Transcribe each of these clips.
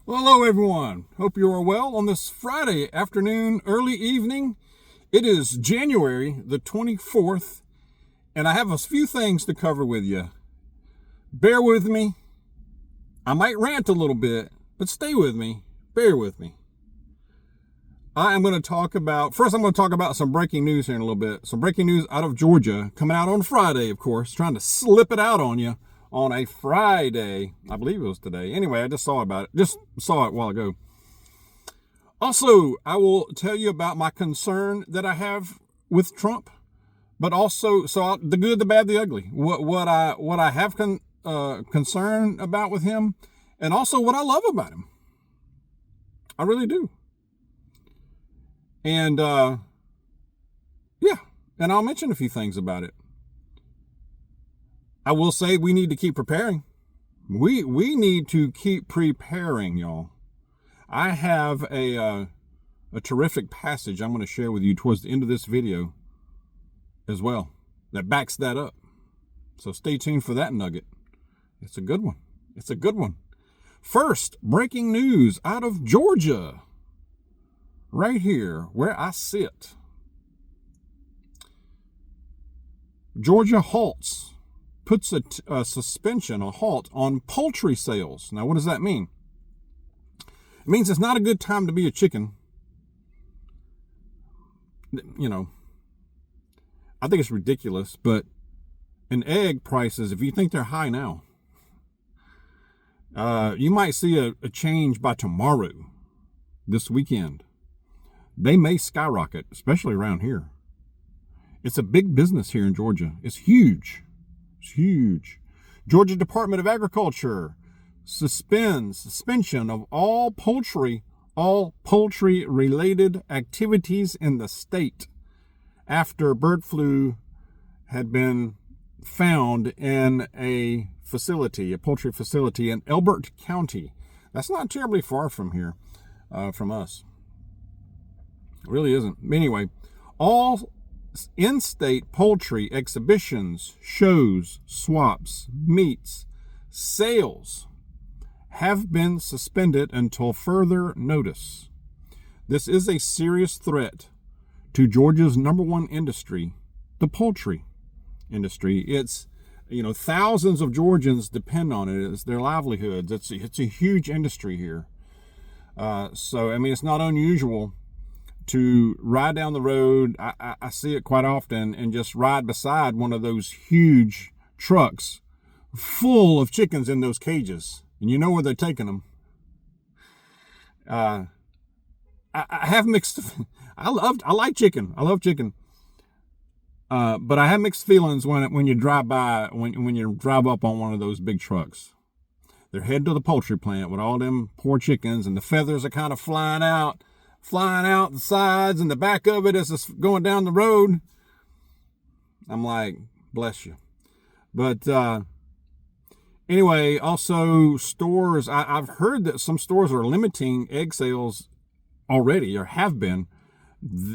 Well, hello everyone. Hope you are well on this Friday afternoon, early evening. It is January the 24th, and I have a few things to cover with you. Bear with me. I might rant a little bit, but stay with me. Bear with me. I'm going to talk about some breaking news here in a little bit. Some breaking news out of Georgia, coming out on Friday, of course, trying to slip it out on you on a Friday. I believe it was today. Anyway, I just saw it a while ago. Also, I will tell you about my concern that I have with Trump, but also the good, the bad, the ugly. What I have concern about with him, and also what I love about him. I really do. And and I'll mention a few things about it. I will say we need to keep preparing. We need to keep preparing, y'all. I have a terrific passage I'm going to share with you towards the end of this video as well that backs that up. So stay tuned for that nugget. It's a good one. It's a good one. First, breaking news out of Georgia. Right here where I sit. Georgia puts a suspension, a halt on poultry sales. Now, what does that mean? It means it's not a good time to be a chicken. You know, I think it's ridiculous, but in egg prices, if you think they're high now, you might see a change by tomorrow, this weekend. They may skyrocket, especially around here. It's a big business here in Georgia. It's huge. It's huge. Georgia Department of Agriculture suspension of all poultry-related activities in the state after bird flu had been found in a poultry facility in Elbert County. That's not terribly far from here, from us. It really isn't. Anyway, all in-state poultry exhibitions, shows, swaps, meets, sales have been suspended until further notice. This is a serious threat to Georgia's number one industry, the poultry industry. It's, thousands of Georgians depend on it. It's their livelihoods. It's a huge industry here. It's not unusual to ride down the road. I see it quite often, and just ride beside one of those huge trucks full of chickens in those cages, and you know where they're taking them. I have mixed. I like chicken. I love chicken. But I have mixed feelings when you drive by, when you drive up on one of those big trucks. They're heading to the poultry plant with all them poor chickens, and the feathers are kind of flying out the sides, and the back of it as it's going down the road. I'm like, bless you. But anyway, also stores, I've heard that some stores are limiting egg sales already, or have been.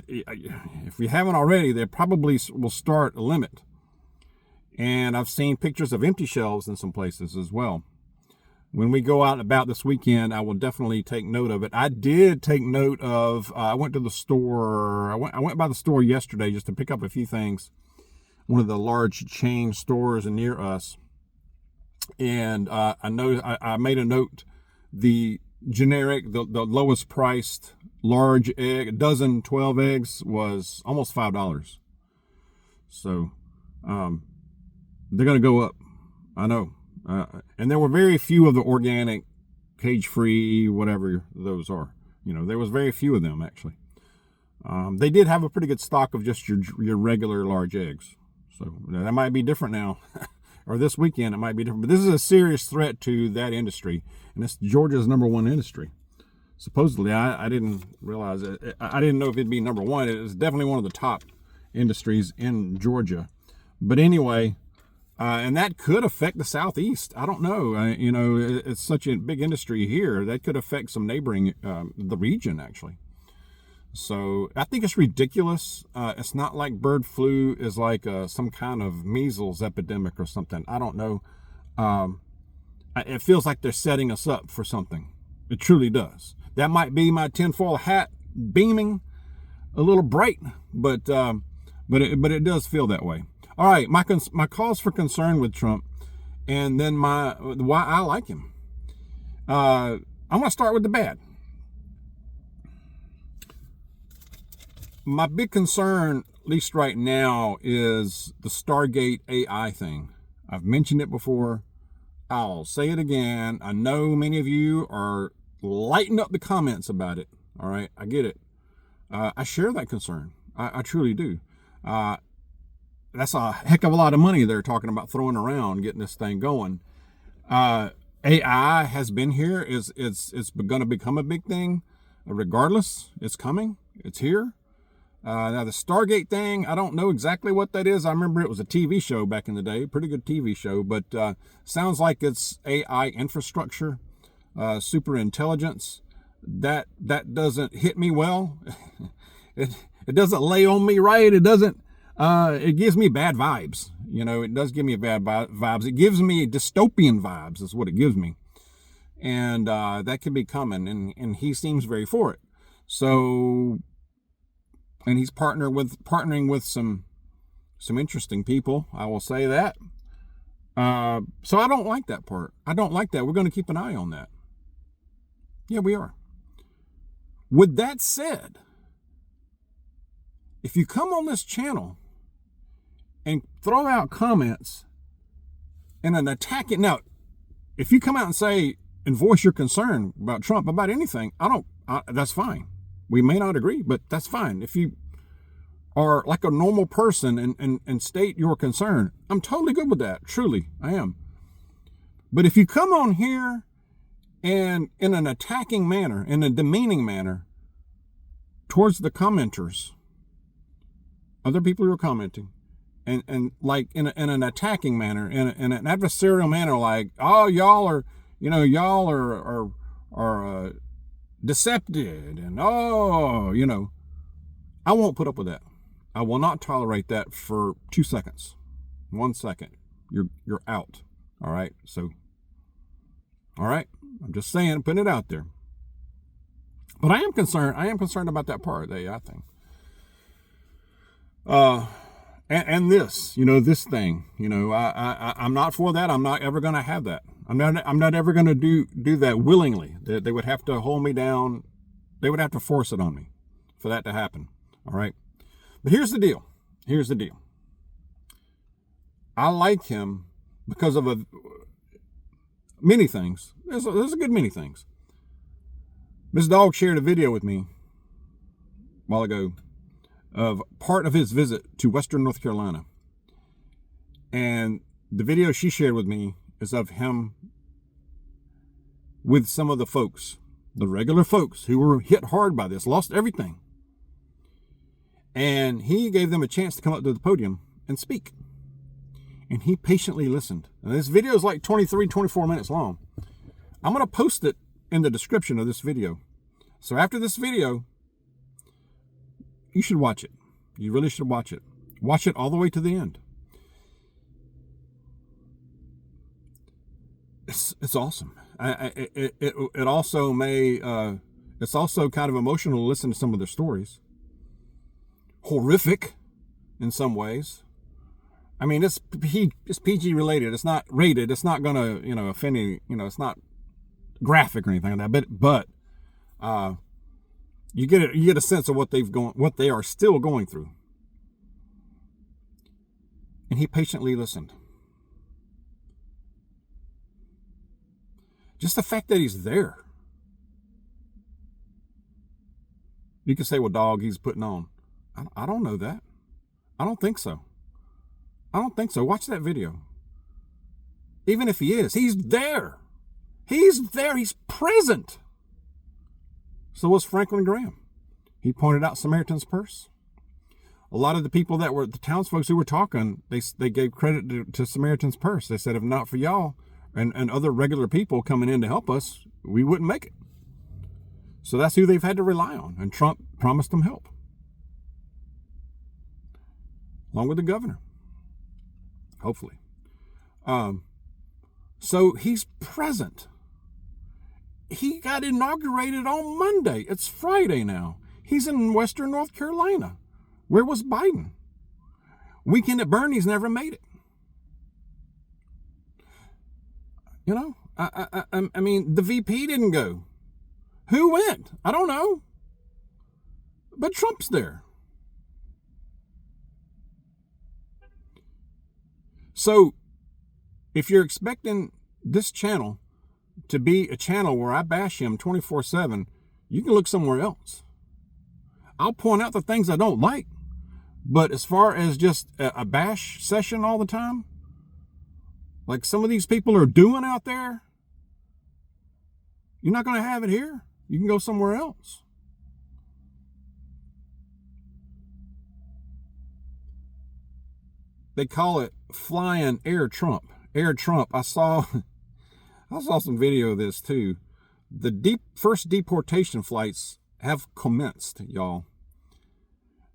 If you haven't already, they probably will start a limit. And I've seen pictures of empty shelves in some places as well. When we go out and about this weekend, I will definitely take note of it. I did take note of, I went to the store, I went by the store yesterday just to pick up a few things, one of the large chain stores near us. And I made a note, the generic, the lowest priced large egg, a dozen 12 eggs was almost $5. So they're going to go up. I know. And there were very few of the organic, cage-free, whatever those are. There was very few of them, actually. They did have a pretty good stock of just your regular large eggs. So that might be different now. Or this weekend, it might be different. But this is a serious threat to that industry. And it's Georgia's number one industry. Supposedly, I didn't realize it. I didn't know if it'd be number one. It is definitely one of the top industries in Georgia. But anyway, and that could affect the Southeast. I don't know. It's such a big industry here. That could affect some neighboring, the region, actually. So I think it's ridiculous. It's not like bird flu is like some kind of measles epidemic or something. I don't know. It feels like they're setting us up for something. It truly does. That might be my tinfoil hat beaming a little bright, but it does feel that way. All right, my cause for concern with Trump, and then why I like him. I'm going to start with the bad. My big concern, at least right now, is the Stargate AI thing. I've mentioned it before. I'll say it again. I know many of you are lighting up the comments about it. All right, I get it. I share that concern. I truly do. That's a heck of a lot of money they're talking about throwing around, getting this thing going. AI has been here. It's going to become a big thing. Regardless, it's coming. It's here. Now the Stargate thing, I don't know exactly what that is. I remember it was a TV show back in the day, pretty good TV show, but sounds like it's AI infrastructure, super intelligence. That doesn't hit me well. It doesn't lay on me right. It doesn't. It gives me bad vibes. You know, it does give me bad vibes. It gives me dystopian vibes. Is what it gives me, and that could be coming. And he seems very for it. So. And he's partnering with some interesting people. I will say that. So I don't like that part. I don't like that. We're going to keep an eye on that. Yeah, we are. With that said, if you come on this channel and throw out comments and an attack it, now, if you come out and say and voice your concern about Trump, about anything, that's fine. We may not agree, but that's fine. If you are like a normal person and state your concern, I'm totally good with that. Truly, I am. But if you come on here and in an attacking manner, in a demeaning manner, towards the commenters, other people who are commenting, and like in an attacking manner, in an adversarial manner, like, oh, y'all are deceptive, and I won't put up with that. I will not tolerate that for 2 seconds. 1 second, you're out. All right. So, all right. I'm just saying, putting it out there. But I am concerned. I am concerned about that part of the AI thing. And this, this thing, I'm not for that. I'm not ever going to have that. I'm not ever going to do that willingly. They would have to hold me down. They would have to force it on me for that to happen. All right. But here's the deal. I like him because of many things. There's a good many things. Miss Dawg shared a video with me a while ago of part of his visit to Western North Carolina. And the video she shared with me is of him with some of the folks, the regular folks who were hit hard by this, lost everything. And he gave them a chance to come up to the podium and speak. And he patiently listened. And this video is like 24 minutes long. I'm going to post it in the description of this video. So after this video, you should watch it. You really should watch it. Watch it all the way to the end. It's awesome. It also it's also kind of emotional to listen to some of their stories. Horrific in some ways. I mean, it's PG related. It's not rated. It's not going to, offend any, it's not graphic or anything like that. But you get a sense of what they are still going through. And he patiently listened. Just the fact that he's there. You can say, well, Dawg, he's putting on. I don't know that. I don't think so. Watch that video. Even if he is, he's there. He's there. He's present. So was Franklin Graham. He pointed out Samaritan's Purse. A lot of the people that were the townsfolk who were talking, they gave credit to Samaritan's Purse. They said, if not for y'all and other regular people coming in to help us, we wouldn't make it. So that's who they've had to rely on. And Trump promised them help. Along with the governor. Hopefully. So he's present. he got inaugurated on Monday. It's Friday now. He's in Western North Carolina. Where was Biden? Weekend at Bernie's never made it. You know, I mean, the VP didn't go. Who went? I don't know. But Trump's there. So, if you're expecting this channel to be a channel where I bash him 24/7, you can look somewhere else. I'll point out the things I don't like, but as far as just a bash session all the time, like some of these people are doing out there, you're not going to have it here. You can go somewhere else. They call it flying Air Trump. Air Trump. I saw some video of this too. The first deportation flights have commenced, y'all.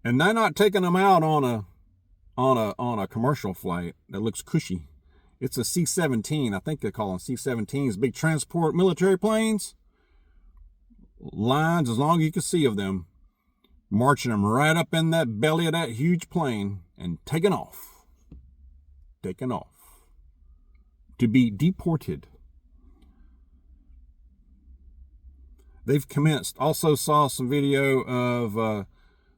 And they're not taking them out on a commercial flight that looks cushy. It's a C-17. I think they call them C-17s, big transport military planes. Lines as long as you can see of them, marching them right up in that belly of that huge plane and taking off. Taken off to be deported. They've commenced. Also saw some video of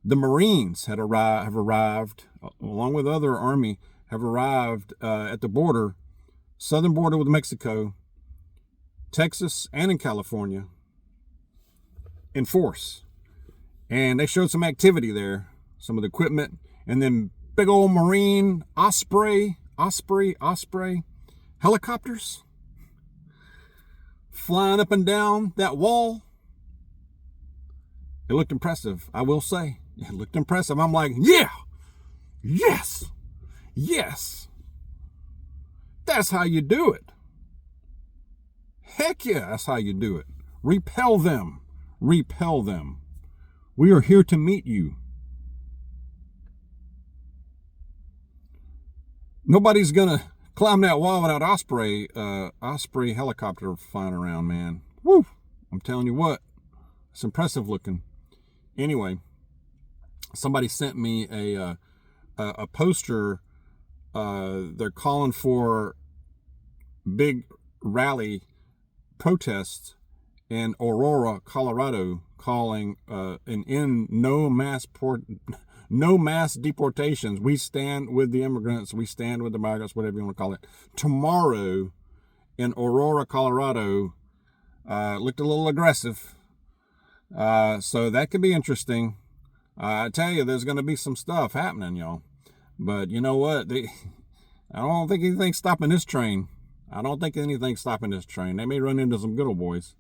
the Marines have arrived, along with other Army, have arrived at the border, southern border with Mexico, Texas, and in California, in force. And they showed some activity there, some of the equipment, and then big old Marine Osprey helicopters flying up and down that wall. It looked impressive, I will say. It looked impressive. I'm like, yeah, yes, yes. That's how you do it. Heck yeah, that's how you do it. Repel them. Repel them. We are here to meet you. Nobody's gonna climb that wall without Osprey helicopter flying around, man. Woo! I'm telling you what, it's impressive looking. Anyway, somebody sent me a poster. They're calling for big rally protests in Aurora, Colorado, calling an end no mass deportations. We stand with the immigrants. We stand with the migrants, whatever you want to call it. Tomorrow in Aurora, Colorado, looked a little aggressive. So that could be interesting. I tell you, there's going to be some stuff happening, y'all. But you know what? I don't think anything's stopping this train. I don't think anything's stopping this train. They may run into some good old boys.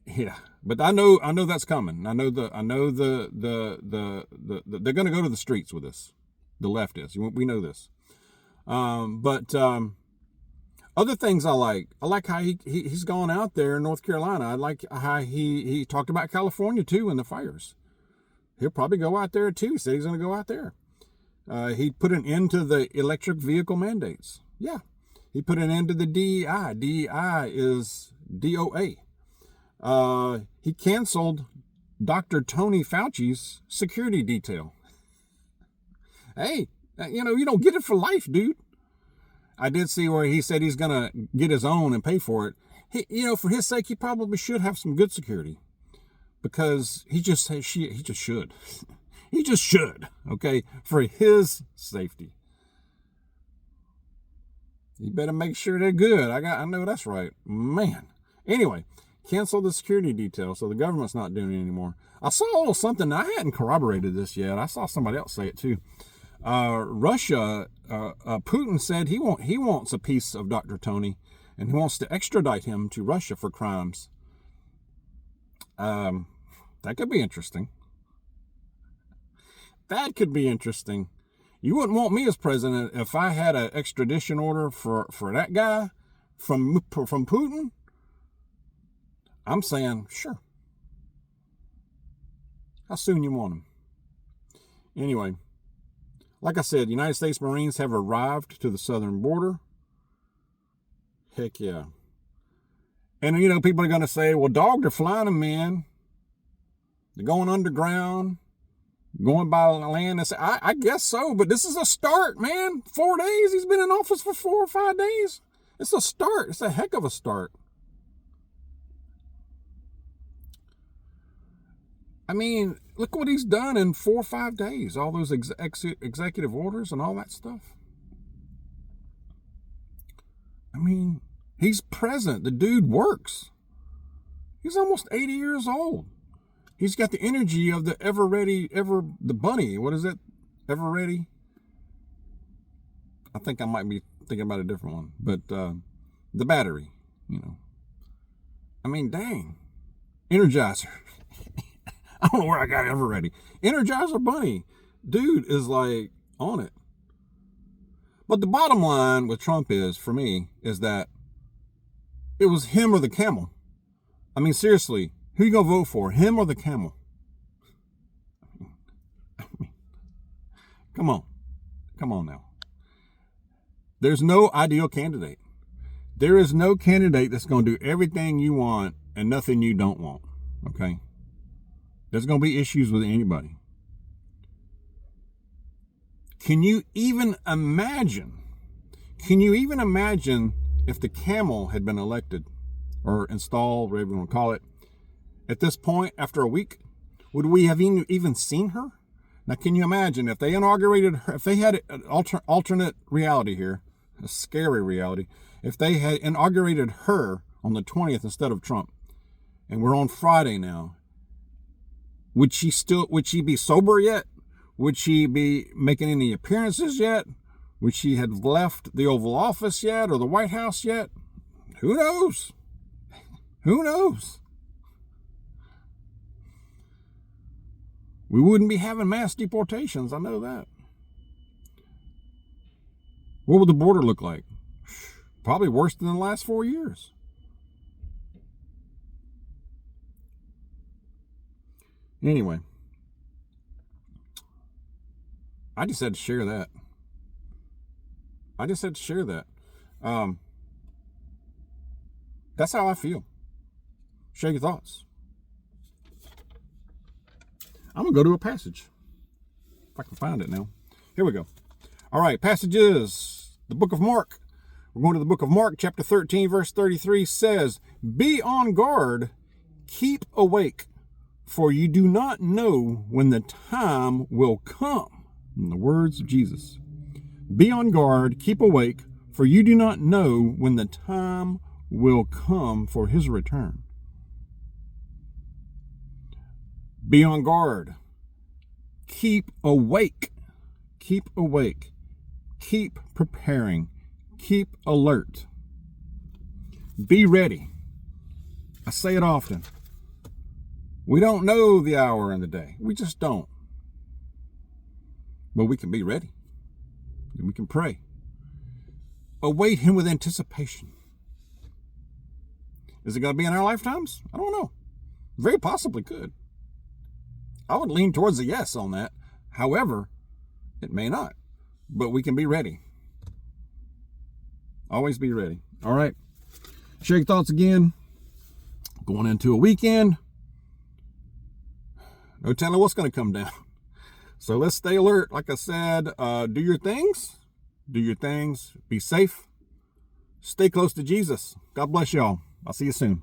Yeah, but I know that's coming. I know they're going to go to the streets with this. The left is. We know this. But other things I like how he's gone out there in North Carolina. I like how he talked about California too and the fires. He'll probably go out there too. He said he's going to go out there. He put an end to the electric vehicle mandates. Yeah, he put an end to the DEI. DEI is DOA. He canceled Dr. Tony Fauci's security detail. Hey, you don't get it for life, dude. I did see where he said he's going to get his own and pay for it. For his sake, he probably should have some good security because he just should. He just should, okay, for his safety. You better make sure they're good. I know that's right. Man. Anyway, cancel the security detail so the government's not doing it anymore. I saw a little something. I hadn't corroborated this yet. I saw somebody else say it too. Russia, Putin said he wants a piece of Dr. Tony and he wants to extradite him to Russia for crimes. That could be interesting. That could be interesting. You wouldn't want me as president if I had an extradition order for that guy from Putin. I'm saying, sure. How soon you want him? Anyway, like I said, United States Marines have arrived to the southern border. Heck yeah. And, people are going to say, well, Dawg, they're flying them in. They're going underground, going by land. I guess so, but this is a start, man. 4 days. He's been in office for 4 or 5 days. It's a start. It's a heck of a start. I mean, look what he's done in 4 or 5 days. All those executive orders and all that stuff. I mean, he's present. The dude works. He's almost 80 years old. He's got the energy of the the bunny. What is it? Ever ready? I think I might be thinking about a different one. But the battery, I mean, dang. Energizer. I don't know where I got ever ready. Energizer bunny. Dude is like on it. But the bottom line with Trump is, for me, is that it was him or the camel. I mean, seriously, who you gonna vote for, him or the camel? I mean, come on now. There's no ideal candidate. There is no candidate that's gonna do everything you want and nothing you don't want, okay? There's gonna be issues with anybody. Can you even imagine if the camel had been elected or installed, whatever you want to call it, at this point, after a week? Would we have even seen her? Now, can you imagine if they inaugurated her, if they had an alternate reality here, a scary reality, if they had inaugurated her on the 20th instead of Trump, and we're on Friday now, would she be sober yet? Would she be making any appearances yet? Would she have left the Oval Office yet or the White House yet? Who knows? Who knows? We wouldn't be having mass deportations, I know that. What would the border look like? Probably worse than the last 4 years. Anyway, I just had to share that. That's how I feel. Share your thoughts. I'm going to go to a passage. If I can find it now. Here we go. All right, passages. The book of Mark. We're going to the book of Mark, chapter 13, verse 33 says, "Be on guard, keep awake, for you do not know when the time will come." In the words of Jesus. Be on guard, keep awake, for you do not know when the time will come for his return. Be on guard. Keep awake. Keep awake. Keep preparing. Keep alert. Be ready. I say it often. We don't know the hour and the day. We just don't. But we can be ready. And we can pray. Await him with anticipation. Is it going to be in our lifetimes? I don't know. Very possibly could. I would lean towards a yes on that. However, it may not. But we can be ready. Always be ready. All right. Share your thoughts again. Going into a weekend. No telling what's going to come down. So let's stay alert. Like I said, do your things. Do your things. Be safe. Stay close to Jesus. God bless y'all. I'll see you soon.